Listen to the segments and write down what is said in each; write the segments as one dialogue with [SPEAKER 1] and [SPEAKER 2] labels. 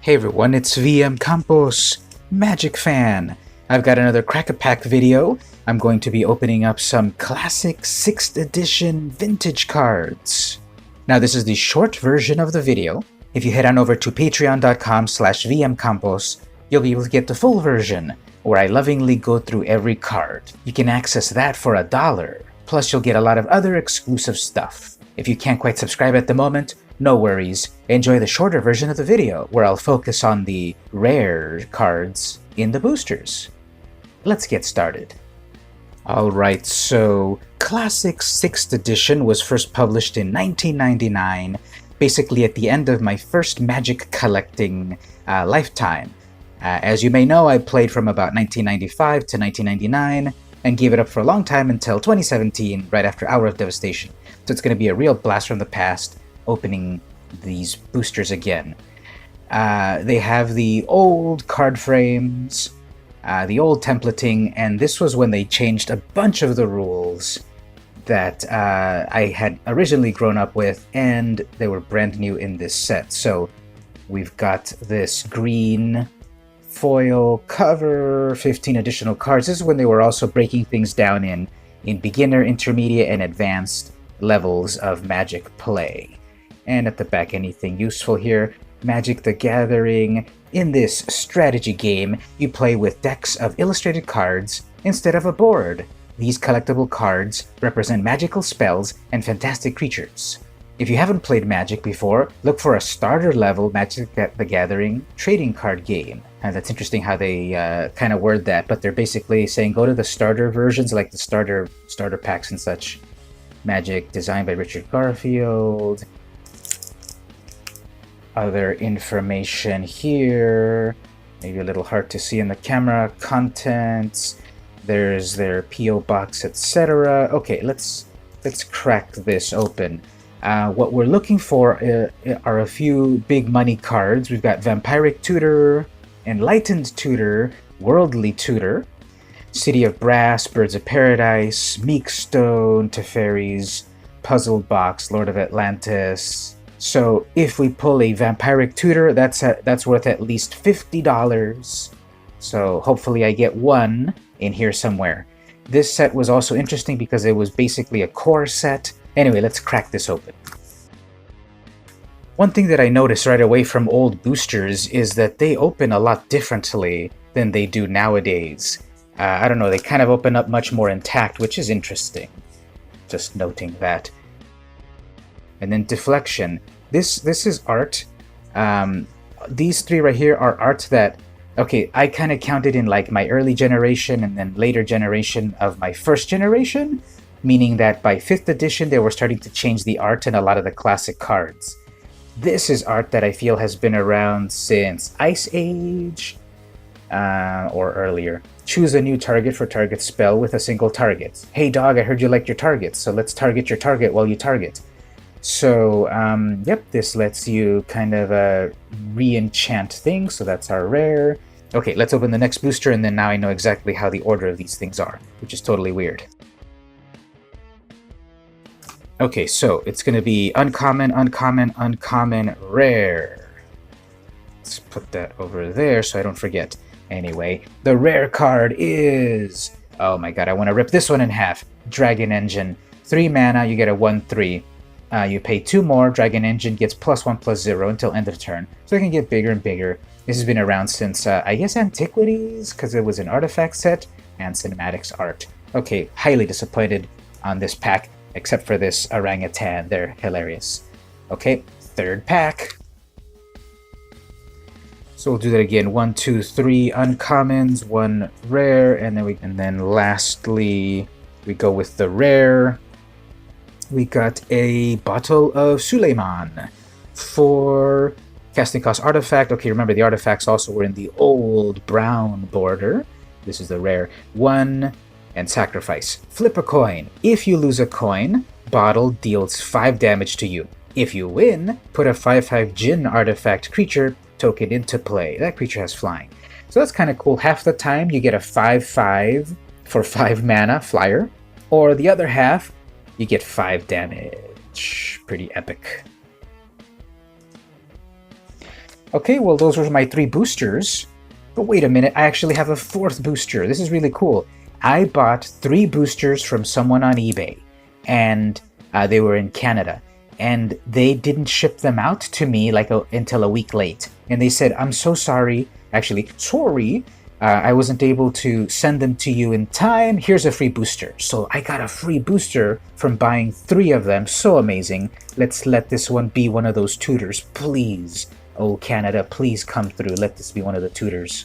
[SPEAKER 1] Hey everyone, it's VM Campos, Magic Fan. I've got another Crack-a-Pack video. I'm going to be opening up some classic 6th edition vintage cards. Now this is the short version of the video. If you head on over to patreon.com/vmcampos, you'll be able to get the full version, where I lovingly go through every card. You can access that for $1. Plus you'll get a lot of other exclusive stuff. If you can't quite subscribe at the moment, no worries. Enjoy the shorter version of the video, where I'll focus on the rare cards in the boosters. Let's get started. Alright, so Classic 6th edition was first published in 1999, basically at the end of my first Magic collecting lifetime. As you may know, I played from about 1995 to 1999, and gave it up for a long time until 2017, right after Hour of Devastation. So it's going to be a real blast from the past, opening these boosters again. They have the old card frames, the old templating, and this was when they changed a bunch of the rules that I had originally grown up with, and they were brand new in this set. So we've got this green foil cover, 15 additional cards. This is when they were also breaking things down in beginner, intermediate, and advanced levels of Magic play. And at the back, anything useful here. Magic the Gathering. In this strategy game, you play with decks of illustrated cards instead of a board. These collectible cards represent magical spells and fantastic creatures. If you haven't played Magic before, look for a starter level Magic the Gathering trading card game. And that's interesting how they kind of word that, but they're basically saying go to the starter versions, like the starter packs and such. Magic designed by Richard Garfield. Other information here, maybe a little hard to see in the camera. Contents, there's their PO box, etc. Okay, let's crack this open. What we're looking for are a few big money cards. We've got Vampiric Tutor, Enlightened Tutor, Worldly Tutor, City of Brass, Birds of Paradise, Meekstone, Teferi's, Puzzled Box, Lord of Atlantis. So if we pull a Vampiric Tutor, that's worth at least $50. So hopefully I get one in here somewhere. This set was also interesting because it was basically a core set. Anyway, let's crack this open. One thing that I noticed right away from old boosters is that they open a lot differently than they do nowadays. I don't know, they kind of open up much more intact, which is interesting. Just noting that. And then Deflection. This is art. These three right here are art that, okay, I kind of counted in like my early generation and then later generation of my first generation, meaning that by 5th edition they were starting to change the art in a lot of the classic cards. This is art that I feel has been around since Ice Age or earlier. Choose a new target for target spell with a single target. Hey dog, I heard you like your targets, so let's target your target while you target. So, yep, this lets you kind of re-enchant things, so that's our rare. Okay, let's open the next booster, and then now I know exactly how the order of these things are, which is totally weird. Okay, so it's going to be uncommon, uncommon, uncommon, rare. Let's put that over there so I don't forget. Anyway, the rare card is... oh my god, I want to rip this one in half. Dragon Engine. 3 mana, you get a 1/3. You pay 2 more, Dragon Engine gets +1/+0 until end of turn. So it can get bigger and bigger. This has been around since, I guess, Antiquities, because it was an artifact set, and Cinematics art. Okay, highly disappointed on this pack, except for this orangutan. They're hilarious. Okay, 3rd pack. So we'll do that again. 1, 2, 3 uncommons, 1 rare, and then lastly we go with the rare. We got a Bottle of Suleiman for casting cost artifact. Okay, remember the artifacts also were in the old brown border. This is the rare. 1 and sacrifice. Flip a coin. If you lose a coin, Bottle deals 5 damage to you. If you win, put a 5/5 Djinn artifact creature token into play. That creature has flying. So that's kind of cool. Half the time you get a 5/5 for 5 mana flyer, or the other half you get 5 damage. Pretty epic. Okay, well, those were my 3 boosters. But wait a minute, I actually have a 4th booster. This is really cool. I bought 3 boosters from someone on eBay, and they were in Canada. And they didn't ship them out to me until a week late. And they said, I'm so sorry. Actually, sorry. I wasn't able to send them to you in time. Here's a free booster. So I got a free booster from buying 3 of them. So amazing. Let's let this one be one of those tutors, please. Oh, Canada, please come through. Let this be one of the tutors.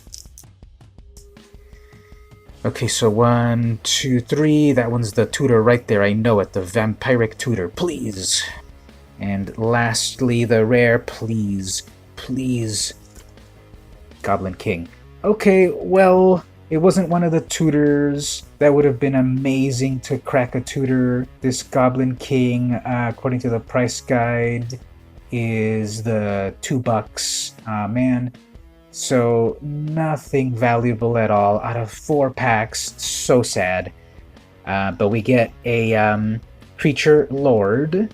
[SPEAKER 1] Okay, so 1, 2, 3. That one's the tutor right there. I know it. The vampiric tutor, please. And lastly, the rare, please. Please. Goblin King. Okay, well, it wasn't one of the tutors. That would have been amazing to crack a tutor. This Goblin King, according to the price guide, is the $2. Man. So nothing valuable at all out of 4 packs. So sad. But we get a Creature Lord,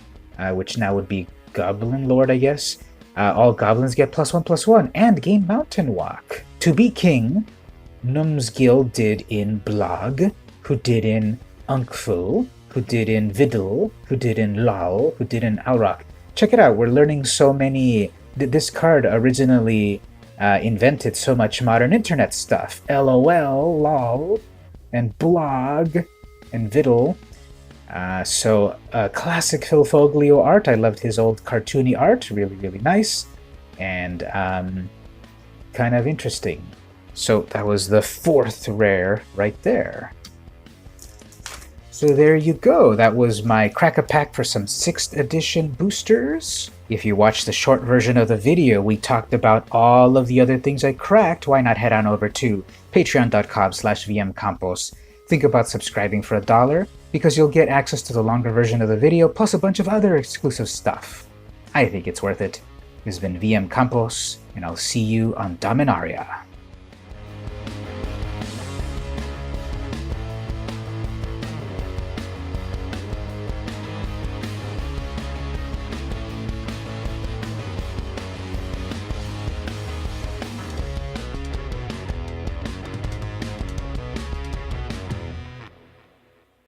[SPEAKER 1] which now would be Goblin Lord, I guess. All goblins get +1/+1 and gain Mountain Walk. To be king, Numsgil did in Blog, who did in Unkful, who did in Vidal, who did in Lal, who did in Auroch. Check it out, we're learning so many. This card originally invented so much modern internet stuff. LOL, LOL, and Blog, and Vidal. So classic Phil Foglio art. I loved his old cartoony art. Really, really nice. And kind of interesting. So that was the 4th rare right there. So there you go. That was my crack a pack for some 6th edition boosters. If you watched the short version of the video, we talked about all of the other things I cracked. Why not head on over to patreon.com/vmcampos. Think about subscribing for $1 because you'll get access to the longer version of the video plus a bunch of other exclusive stuff. I think it's worth it. This has been VM Campos, and I'll see you on Dominaria.